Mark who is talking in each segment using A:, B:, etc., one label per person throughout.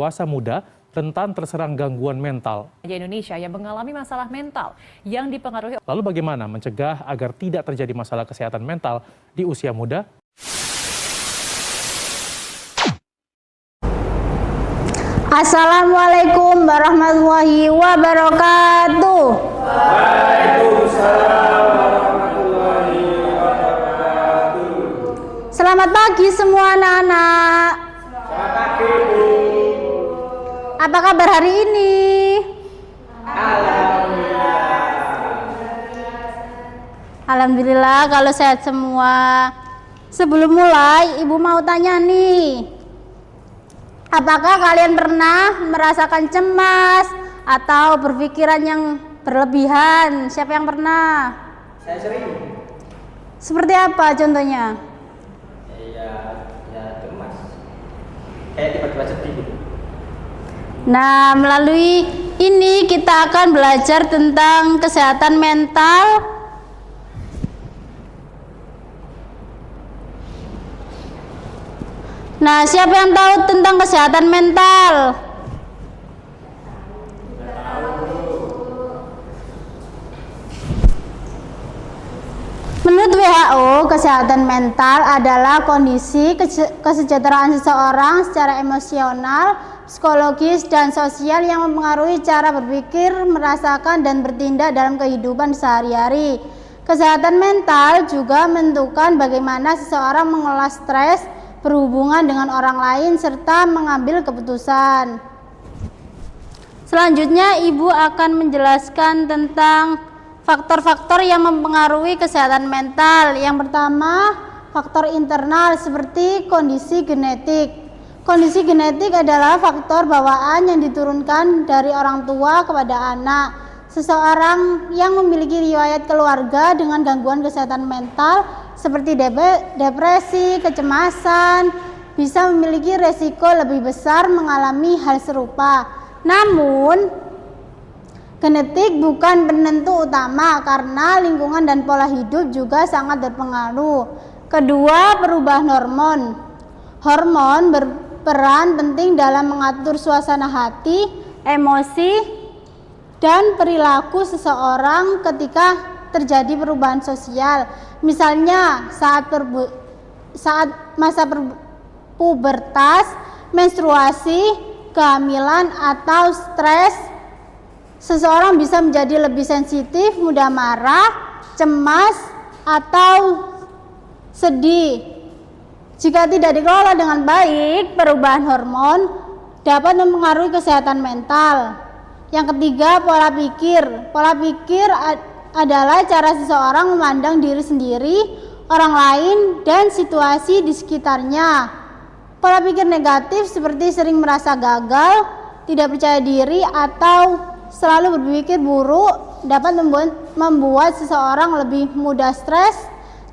A: dewasa muda rentan terserang gangguan mental.
B: Di Indonesia yang mengalami masalah mental yang dipengaruhi.
A: Lalu bagaimana mencegah agar tidak terjadi masalah kesehatan mental di usia muda?
C: Assalamualaikum warahmatullahi wabarakatuh.
D: Waalaikumsalam warahmatullahi wabarakatuh.
C: Selamat pagi semua anak-anak.
D: Selamat pagi, Bu.
C: Apa kabar hari ini?
D: Alhamdulillah.
C: Alhamdulillah kalau sehat semua. Sebelum mulai, Ibu mau tanya nih. Apakah kalian pernah merasakan cemas atau berpikiran yang berlebihan? Siapa yang pernah?
D: Saya sering.
C: Seperti apa contohnya?
D: Ya cemas. Kayak tiba-tiba sedih gitu.
C: Nah, melalui ini kita akan belajar tentang kesehatan mental. Nah, siapa yang tahu tentang kesehatan mental? Menurut WHO, kesehatan mental adalah kondisi kesejahteraan seseorang secara emosional, psikologis, dan sosial yang mempengaruhi cara berpikir, merasakan, dan bertindak dalam kehidupan sehari-hari. Kesehatan mental juga menentukan bagaimana seseorang mengelola stres, berhubungan dengan orang lain, serta mengambil keputusan. Selanjutnya, Ibu akan menjelaskan tentang faktor-faktor yang mempengaruhi kesehatan mental. Yang pertama, faktor internal seperti kondisi genetik. Kondisi genetik adalah faktor bawaan yang diturunkan dari orang tua kepada anak. Seseorang yang memiliki riwayat keluarga dengan gangguan kesehatan mental seperti depresi, kecemasan, bisa memiliki resiko lebih besar mengalami hal serupa. Namun, genetik bukan penentu utama karena lingkungan dan pola hidup juga sangat berpengaruh. Kedua, perubahan hormon. Hormon berperan penting dalam mengatur suasana hati, emosi, dan perilaku seseorang ketika terjadi perubahan sosial. Misalnya saat masa pubertas, menstruasi, kehamilan, atau stres, seseorang bisa menjadi lebih sensitif, mudah marah, cemas, atau sedih. Jika tidak dikelola dengan baik, perubahan hormon dapat mempengaruhi kesehatan mental. Yang ketiga, pola pikir. Pola pikir adalah cara seseorang memandang diri sendiri, orang lain, dan situasi di sekitarnya. Pola pikir negatif seperti sering merasa gagal, tidak percaya diri, atau selalu berpikir buruk dapat membuat seseorang lebih mudah stres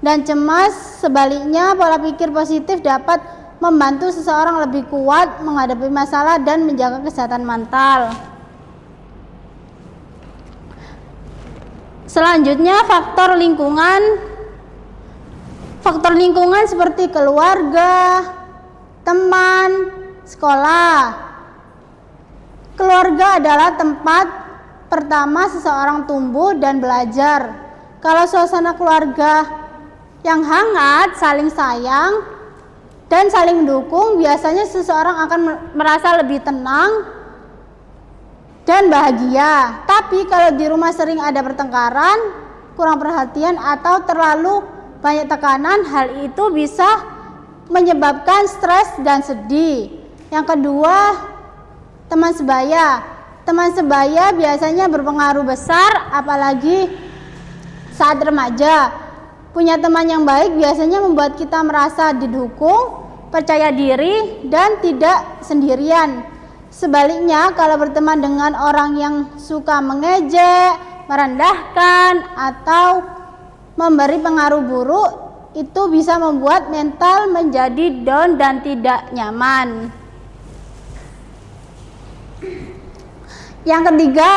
C: dan cemas. Sebaliknya, pola pikir positif dapat membantu seseorang lebih kuat menghadapi masalah dan menjaga kesehatan mental. Selanjutnya, faktor lingkungan. Faktor lingkungan seperti keluarga, teman, sekolah. Keluarga adalah tempat pertama seseorang tumbuh dan belajar. Kalau suasana keluarga yang hangat, saling sayang, dan saling mendukung, biasanya seseorang akan merasa lebih tenang dan bahagia. Tapi kalau di rumah sering ada pertengkaran, kurang perhatian, atau terlalu banyak tekanan, hal itu bisa menyebabkan stres dan sedih. Yang kedua, teman sebaya. Teman sebaya biasanya berpengaruh besar, apalagi saat remaja. Punya teman yang baik biasanya membuat kita merasa didukung, percaya diri, dan tidak sendirian. Sebaliknya, kalau berteman dengan orang yang suka mengejek, merendahkan, atau memberi pengaruh buruk, itu bisa membuat mental menjadi down dan tidak nyaman. Yang ketiga,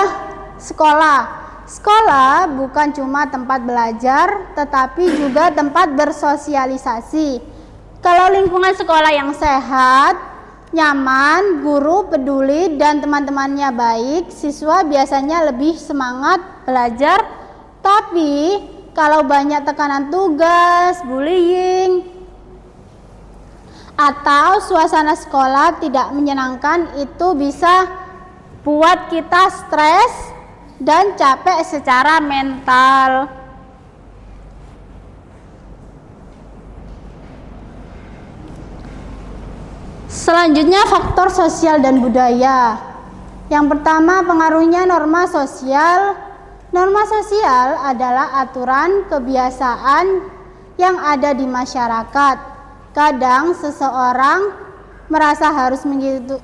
C: sekolah. Sekolah bukan cuma tempat belajar, tetapi juga tempat bersosialisasi. Kalau lingkungan sekolah yang sehat, nyaman, guru peduli, dan teman-temannya baik, siswa biasanya lebih semangat belajar. Tapi kalau banyak tekanan tugas, bullying, atau suasana sekolah tidak menyenangkan, itu bisa buat kita stres dan capek secara mental. Selanjutnya faktor sosial dan budaya. Yang pertama pengaruhnya norma sosial. Norma sosial adalah aturan kebiasaan yang ada di masyarakat. Kadang seseorang merasa harus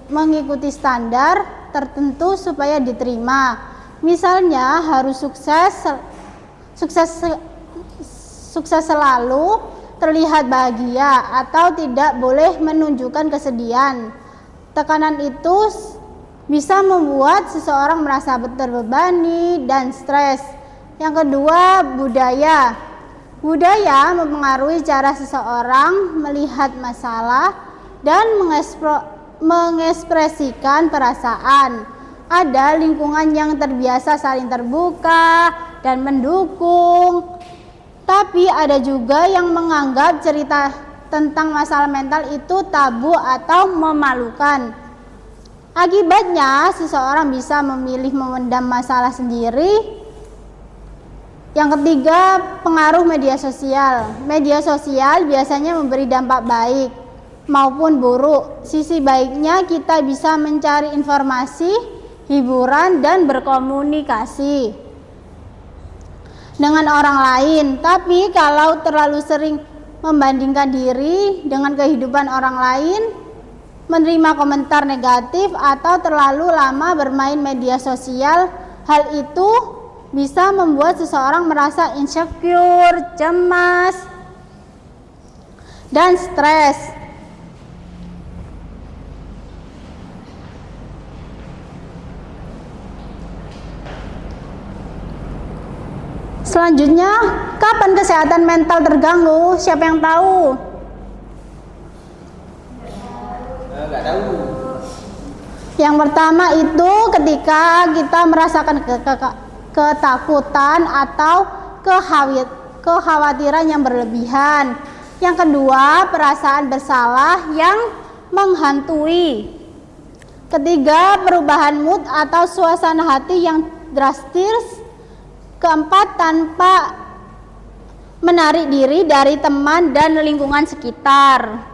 C: mengikuti standar tertentu supaya diterima. Misalnya harus sukses selalu, terlihat bahagia, atau tidak boleh menunjukkan kesedihan. Tekanan itu bisa membuat seseorang merasa terbebani dan stres. Yang kedua, budaya. Budaya mempengaruhi cara seseorang melihat masalah dan mengekspresikan perasaan. Ada lingkungan yang terbiasa saling terbuka dan mendukung. Tapi ada juga yang menganggap cerita tentang masalah mental itu tabu atau memalukan. Akibatnya, seseorang bisa memilih memendam masalah sendiri. Yang ketiga, pengaruh media sosial. Media sosial biasanya memberi dampak baik maupun buruk. Sisi baiknya kita bisa mencari informasi, hiburan, dan berkomunikasi dengan orang lain. Tapi kalau terlalu sering membandingkan diri dengan kehidupan orang lain, menerima komentar negatif, atau terlalu lama bermain media sosial, hal itu bisa membuat seseorang merasa insecure, cemas, dan stres. Selanjutnya, kapan kesehatan mental terganggu? Siapa yang tahu?
D: Nggak tahu.
C: Yang pertama itu ketika kita merasakan ketakutan atau kekhawatiran yang berlebihan. Yang kedua, perasaan bersalah yang menghantui. Ketiga, perubahan mood atau suasana hati yang drastis. Keempat, tanpa menarik diri dari teman dan lingkungan sekitar.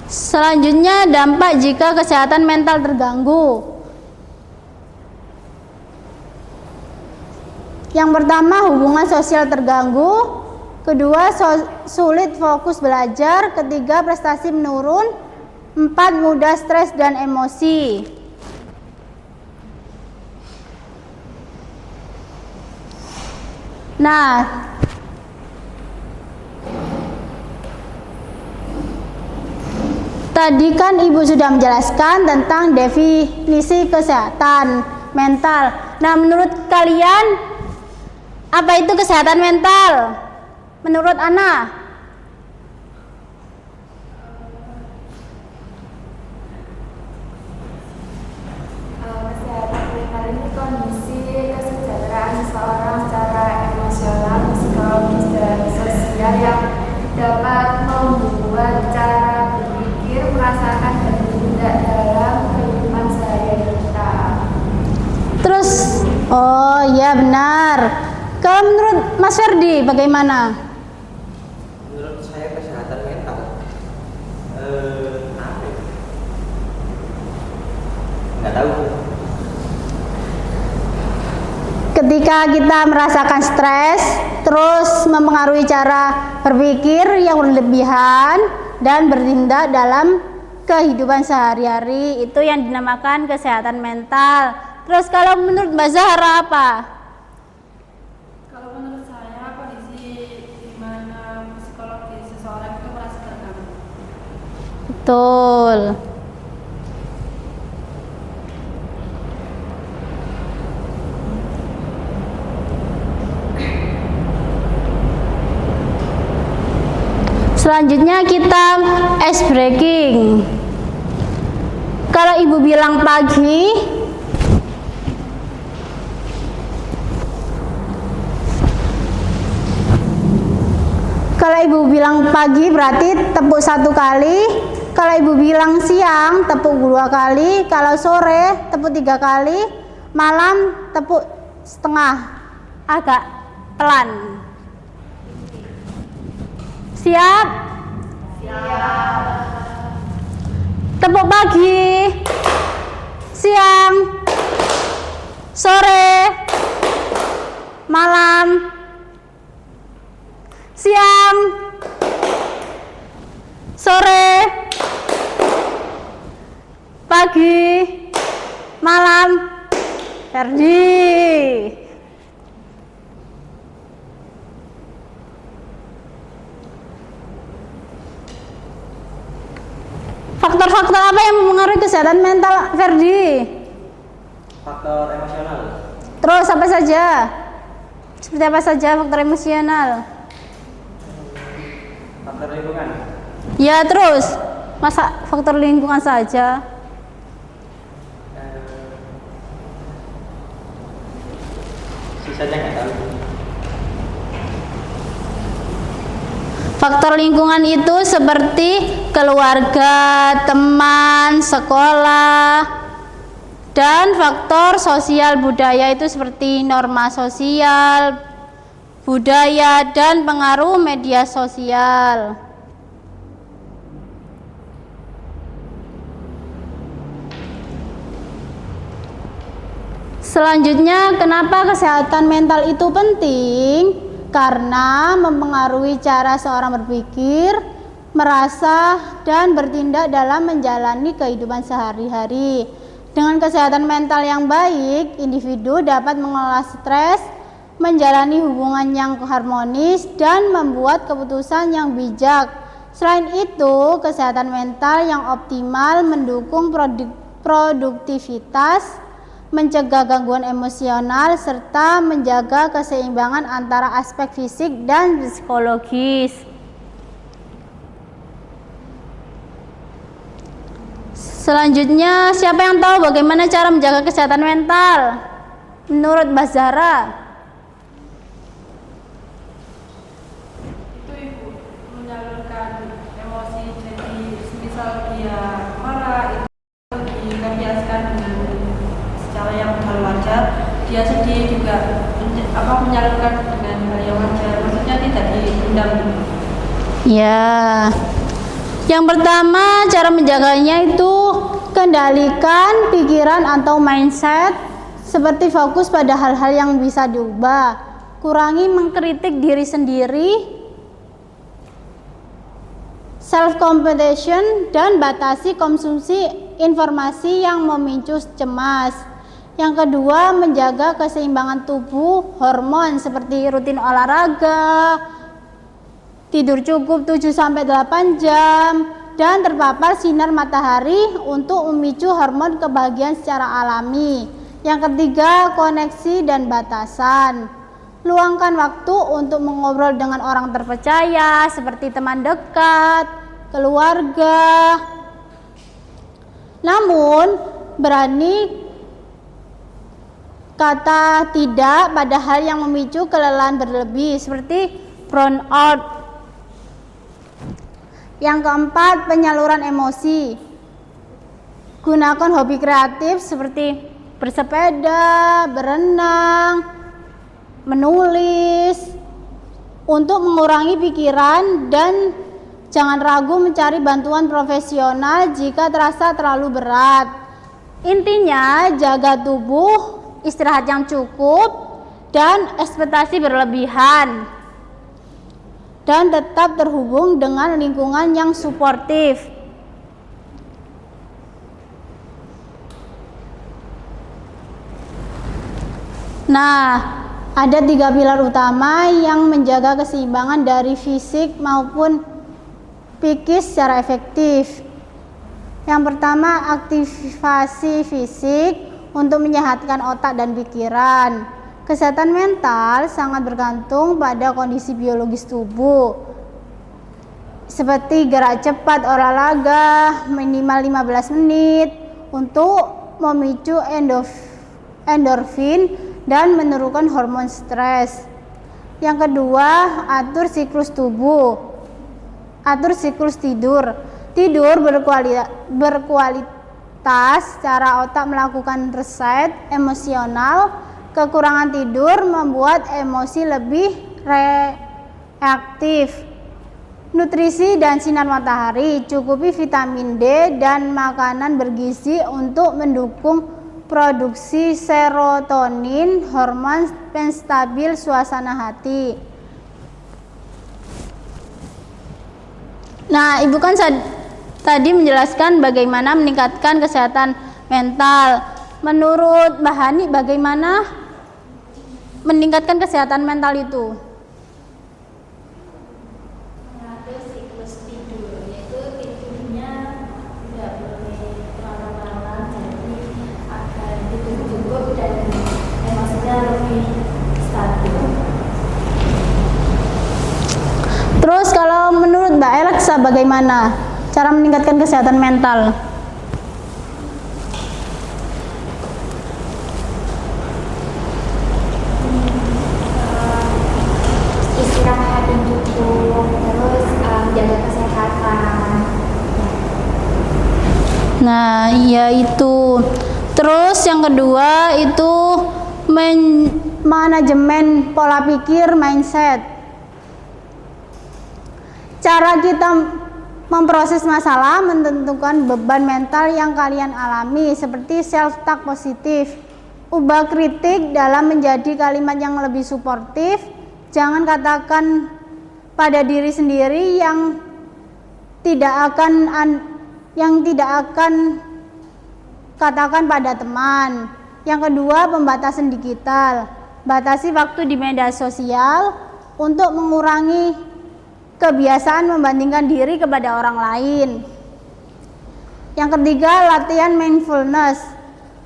C: Selanjutnya, dampak jika kesehatan mental terganggu. Yang pertama, hubungan sosial terganggu. Kedua, sulit fokus belajar. Ketiga, prestasi menurun. 4, mudah stres dan emosi. Nah, tadi kan Ibu sudah menjelaskan tentang definisi kesehatan mental. Nah, menurut kalian apa itu kesehatan mental? Menurut Ana?
E: Kesehatan mental ini kondisi kesejahteraan seseorang secara emosional, psikologis, dan sosial yang dapat membuat cara berpikir, merasakan, dan bertindak dalam kehidupan sehari-hari kita.
C: Terus, oh iya benar. Kalau menurut Mas Ferdi bagaimana?
D: Menurut saya kesehatan mental apa ya? Nggak tahu.
C: Ketika kita merasakan stres, terus mempengaruhi cara berpikir yang berlebihan dan bertindak dalam kehidupan sehari-hari, itu yang dinamakan kesehatan mental. Terus kalau menurut Mbak Zahra apa?
E: Kalau menurut saya, kondisi di mana psikologi seseorang itu merasa terganggu.
C: Betul. Selanjutnya kita ice breaking. Kalau ibu bilang pagi, berarti tepuk 1 kali. Kalau ibu bilang siang, tepuk 2 kali. Kalau sore, tepuk 3 kali. Malam, tepuk setengah, agak pelan. Siap? Siap. Tepuk pagi, siang, sore, malam, siang, sore, pagi, malam. Ferdi. Faktor-faktor apa yang mempengaruhi kesehatan mental, Ferdi?
D: Faktor emosional.
C: Terus apa saja? Seperti apa saja faktor emosional?
D: Faktor lingkungan.
C: Ya, terus masa faktor lingkungan saja?
D: Sisanya nggak tahu.
C: Faktor lingkungan itu seperti keluarga, teman, sekolah, dan faktor sosial budaya itu seperti norma sosial, budaya, dan pengaruh media sosial. Selanjutnya, kenapa kesehatan mental itu penting? Karena mempengaruhi cara seorang berpikir, merasa, dan bertindak dalam menjalani kehidupan sehari-hari. Dengan kesehatan mental yang baik, individu dapat mengelola stres, menjalani hubungan yang harmonis, dan membuat keputusan yang bijak. Selain itu, kesehatan mental yang optimal mendukung produktivitas, mencegah gangguan emosional, serta menjaga keseimbangan antara aspek fisik dan psikologis. Selanjutnya, siapa yang tahu bagaimana cara menjaga kesehatan mental? Menurut Mbak Zara.
E: Itu ibu menyalurkan emosi, jadi misal dia marah itu dilampiaskan dengan secara yang hal wajar, dia sedih juga menyalurkan dengan hal yang wajar, maksudnya tidak dipendam.
C: Ya. Yang pertama, cara menjaganya itu kendalikan pikiran atau mindset, seperti fokus pada hal-hal yang bisa diubah, kurangi mengkritik diri sendiri, self compassion, dan batasi konsumsi informasi yang memicu cemas. Yang kedua, menjaga keseimbangan tubuh, hormon seperti rutin olahraga, tidur cukup 7-8 jam, dan terpapar sinar matahari untuk memicu hormon kebahagiaan secara alami. Yang ketiga, koneksi dan batasan. Luangkan waktu untuk mengobrol dengan orang terpercaya seperti teman dekat, keluarga. Namun, berani kata tidak pada hal yang memicu kelelahan berlebih seperti burnout. Yang keempat, penyaluran emosi. Gunakan hobi kreatif seperti bersepeda, berenang, menulis untuk mengurangi pikiran, dan jangan ragu mencari bantuan profesional jika terasa terlalu berat. Intinya, jaga tubuh, istirahat yang cukup, dan ekspektasi berlebihan, dan tetap terhubung dengan lingkungan yang suportif. Nah, ada 3 pilar utama yang menjaga keseimbangan dari fisik maupun psikis secara efektif. Yang pertama, aktivasi fisik untuk menyehatkan otak dan pikiran. Kesehatan mental sangat bergantung pada kondisi biologis tubuh. seperti gerak cepat, olahraga minimal 15 menit untuk memicu endorfin dan menurunkan hormon stres. Yang kedua, atur siklus tubuh. Atur siklus tidur. Tidur berkualitas cara otak melakukan reset emosional. Kekurangan tidur membuat emosi lebih reaktif. Nutrisi dan sinar matahari, cukupi vitamin D dan makanan bergizi untuk mendukung produksi serotonin, hormon penstabil suasana hati. Nah, Ibu kan tadi menjelaskan bagaimana meningkatkan kesehatan mental. Menurut Mbak Hani, bagaimana meningkatkan kesehatan mental itu?
E: Mengatur siklus tidur, yaitu tidurnya tidak boleh terlalu malam, jadi agar tidur cukup dan emosinya lebih stabil.
C: Terus kalau menurut Mbak Alexa bagaimana cara meningkatkan kesehatan mental?
E: Istirahat yang cukup, terus jaga kesehatan.
C: Nah, iya itu. Terus yang kedua itu manajemen pola pikir, mindset. Cara kita memproses masalah menentukan beban mental yang kalian alami, seperti self-talk positif. Ubah kritik dalam menjadi kalimat yang lebih suportif. Jangan katakan pada diri sendiri yang tidak akan katakan pada teman. Yang kedua, pembatasan digital. Batasi waktu di media sosial untuk mengurangi kebiasaan membandingkan diri kepada orang lain. Yang ketiga, latihan mindfulness.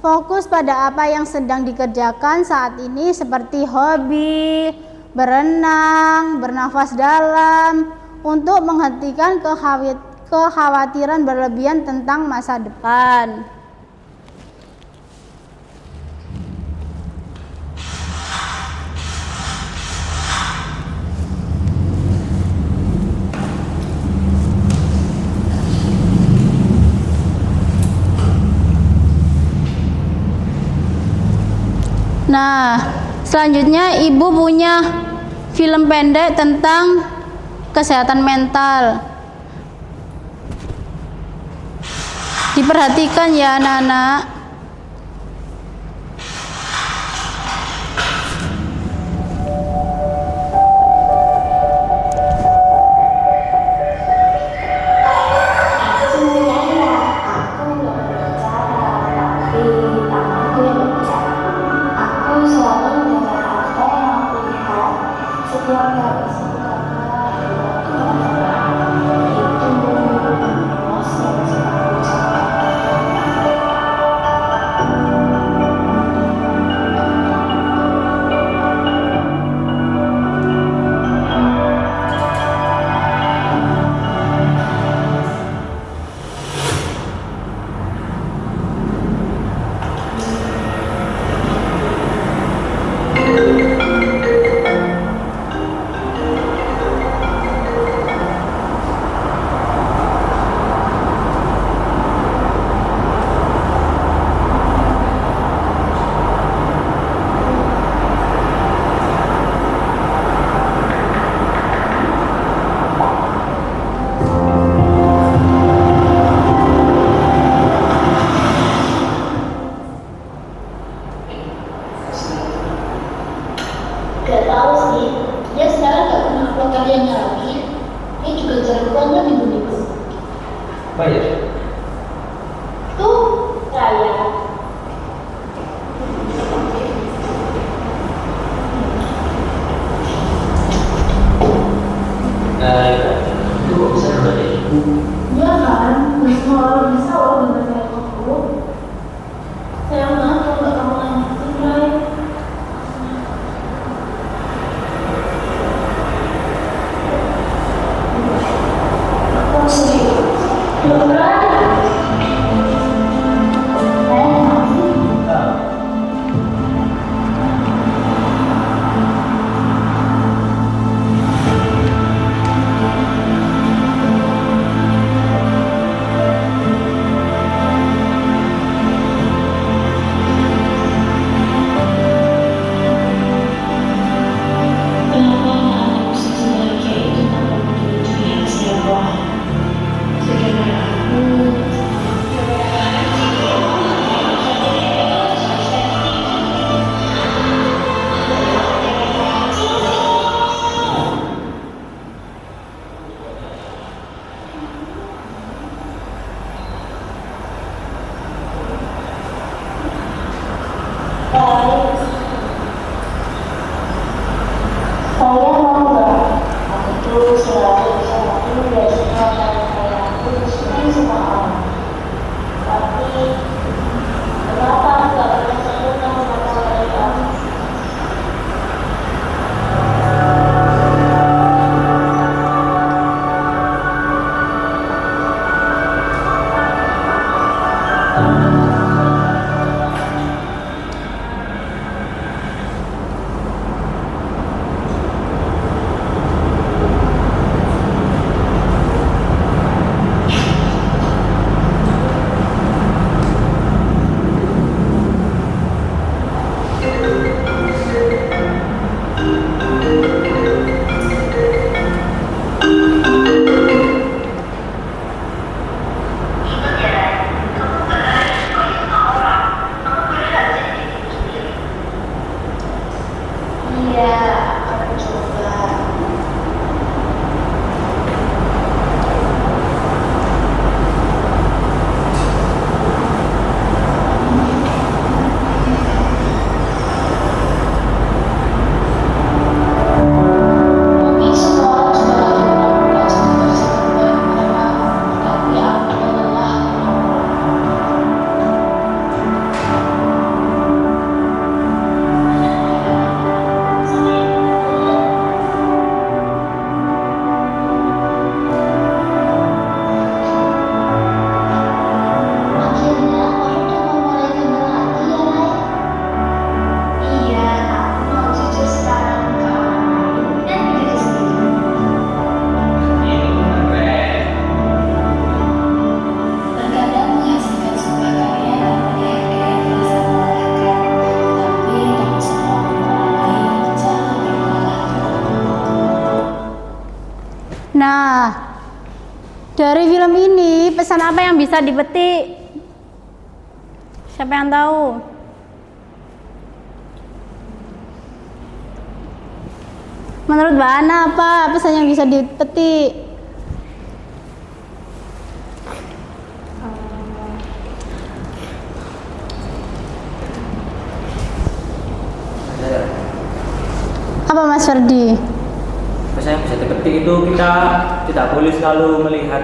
C: Fokus pada apa yang sedang dikerjakan saat ini, seperti hobi, berenang, bernafas dalam, untuk menghentikan kekhawatiran berlebihan tentang masa depan. Nah, selanjutnya Ibu punya film pendek tentang kesehatan mental. Diperhatikan ya anak-anak.
F: Gak tahu sih, dia sekarang gak pernah keluar karyanya lagi. Dia juga jarang keluar minggu-minggu.
D: Bayar.
F: Tuh, Raya.
D: Itu kok bisa kembali?
F: Iya kan, gak semua orang bisa loh dengan kayak aku. Sayang banget kalau gak kamu lanjutin, Raya.
C: Nah, dari film ini pesan apa yang bisa dipetik? Siapa yang tahu? Menurut Mbak Ana apa pesan yang bisa dipetik? Apa Mas Ferdi?
D: Pesan yang bisa dipetik itu kita tidak boleh selalu melihat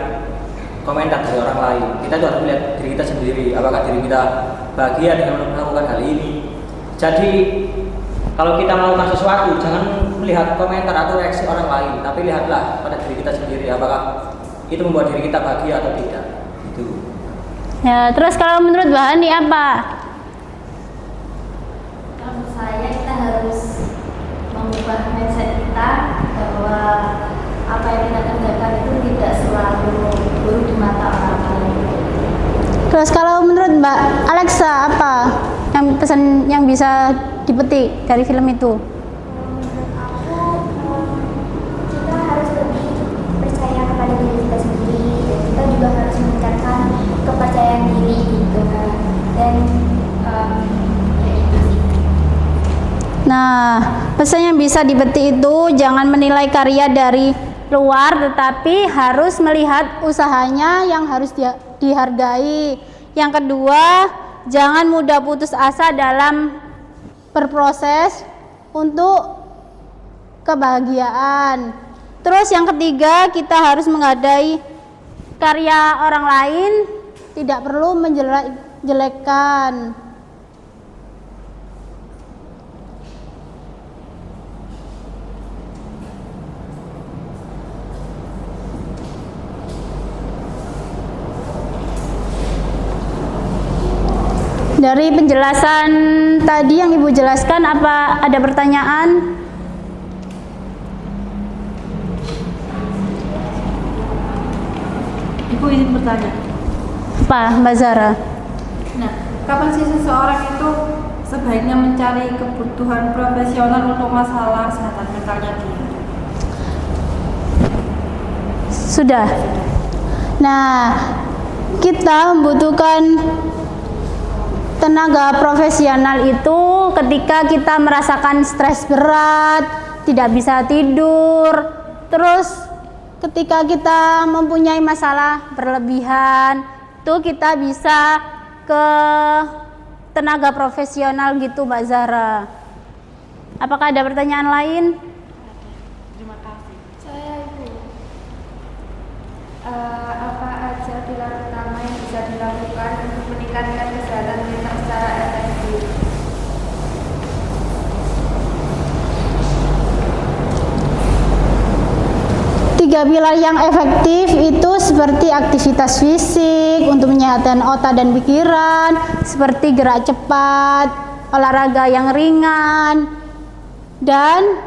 D: komentar dari orang lain. Kita juga harus melihat diri kita sendiri. Apakah diri kita bahagia dengan melakukan hal ini? Jadi kalau kita melakukan sesuatu, jangan melihat komentar atau reaksi orang lain, tapi lihatlah pada diri kita sendiri. Apakah itu membuat diri kita bahagia atau tidak? Itu.
C: Ya, terus kalau menurut Mbak Hani apa?
E: Menurut saya kita harus mengubah mindset kita bahwa apa yang kita kerjakan itu tidak selalu buruk di mata orang lain.
C: Terus kalau menurut Mbak Alexa apa yang pesan yang bisa dipetik dari film itu?
E: Menurut aku kita harus lebih percaya kepada diri kita sendiri dan kita juga harus meningkatkan kepercayaan diri gitu dan ya itu sih.
C: Nah, pesan yang bisa dipetik itu jangan menilai karya dari luar, tetapi harus melihat usahanya yang harus dihargai. Yang kedua, jangan mudah putus asa dalam berproses untuk kebahagiaan. Terus yang ketiga, kita harus menghargai karya orang lain, tidak perlu menjelek-jelekan. Dari penjelasan tadi yang Ibu jelaskan, apa ada pertanyaan?
F: Ibu izin bertanya.
C: Apa, Mbak Zara?
F: Nah, kapan sih seseorang itu sebaiknya mencari kebutuhan profesional untuk masalah kesehatan mentalnya dia?
C: Sudah. Nah, kita membutuhkan tenaga profesional itu ketika kita merasakan stres berat, tidak bisa tidur, terus ketika kita mempunyai masalah berlebihan, itu kita bisa ke tenaga profesional gitu, Mbak Zara. Apakah ada pertanyaan lain?
F: Terima kasih.
E: Saya Ibu. Apa aja pilar utama yang bisa dilakukan untuk meningkatkan kesehatan mental secara efektif?
C: Tiga pilar yang efektif itu seperti aktivitas fisik untuk menyehatkan otak dan pikiran, seperti gerak cepat, olahraga yang ringan, dan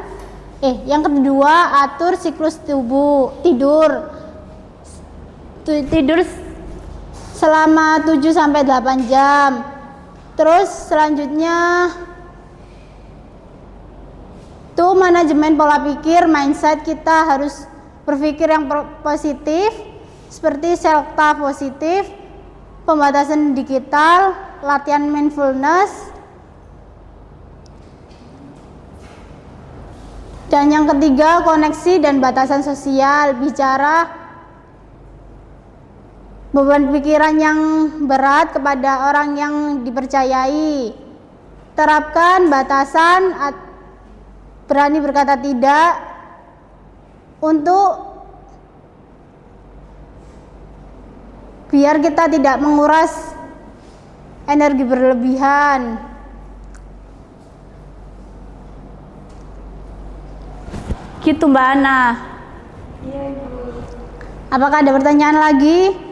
C: yang kedua atur siklus tidur selama 7-8 jam. Terus selanjutnya tuh manajemen pola pikir, mindset, kita harus berpikir yang positif seperti self-talk positif, pembatasan digital, latihan mindfulness, dan yang ketiga koneksi dan batasan sosial. Bicara beban pikiran yang berat kepada orang yang dipercayai, terapkan batasan, berani berkata tidak untuk biar kita tidak menguras energi berlebihan. Gitu Mbak Ana.
E: Iya Ibu.
C: Apakah ada pertanyaan lagi?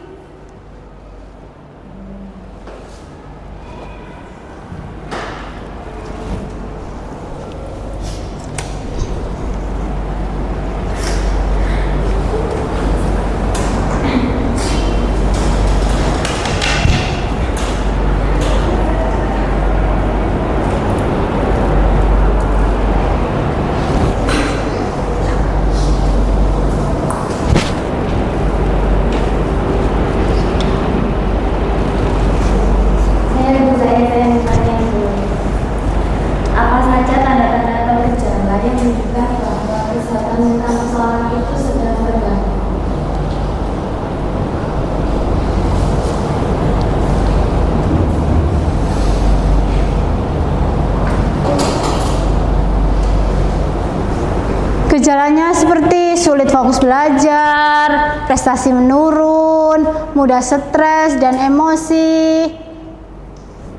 C: Gejalanya seperti sulit fokus belajar, prestasi menurun, mudah stres dan emosi,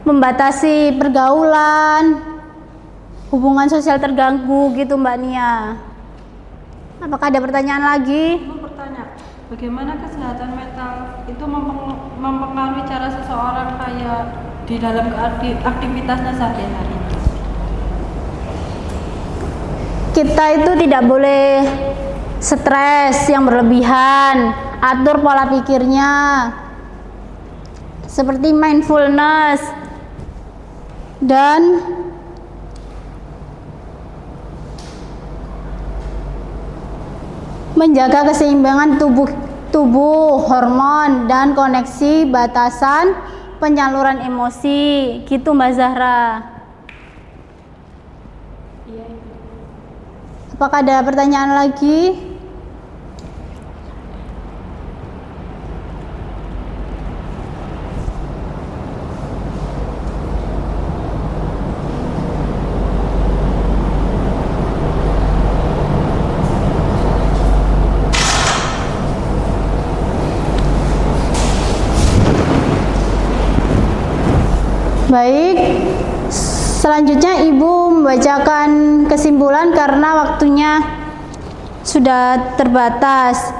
C: membatasi pergaulan, hubungan sosial terganggu gitu Mbak Nia. Apakah ada pertanyaan lagi?
F: Ibu bertanya, bagaimana kesehatan mental itu mempengaruhi cara seseorang kayak di dalam aktivitasnya sehari-hari?
C: Kita itu tidak boleh stres yang berlebihan, atur pola pikirnya seperti mindfulness dan menjaga keseimbangan tubuh, hormon dan koneksi batasan penyaluran emosi. Gitu Mbak Zahra. Apakah ada pertanyaan lagi? Baik, selanjutnya Ibu membacakan kesimpulan karena waktunya sudah terbatas.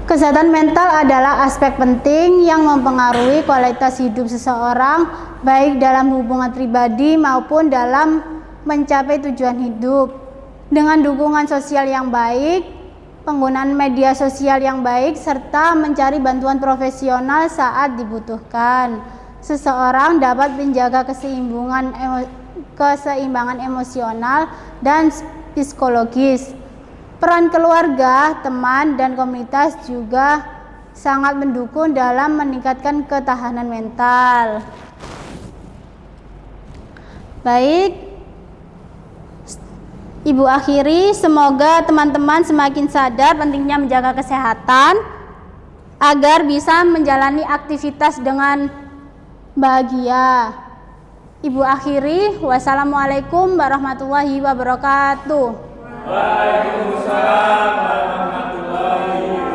C: Kesehatan mental adalah aspek penting yang mempengaruhi kualitas hidup seseorang baik dalam hubungan pribadi maupun dalam mencapai tujuan hidup. Dengan dukungan sosial yang baik, penggunaan media sosial yang baik, serta mencari bantuan profesional saat dibutuhkan, seseorang dapat menjaga keseimbangan emosional dan psikologis. Peran keluarga, teman, dan komunitas juga sangat mendukung dalam meningkatkan ketahanan mental. Baik, Ibu akhiri, semoga teman-teman semakin sadar pentingnya menjaga kesehatan agar bisa menjalani aktivitas dengan bahagia. Ibu akhiri, wassalamualaikum warahmatullahi wabarakatuh.
G: Waalaikumsalam warahmatullahi wabarakatuh.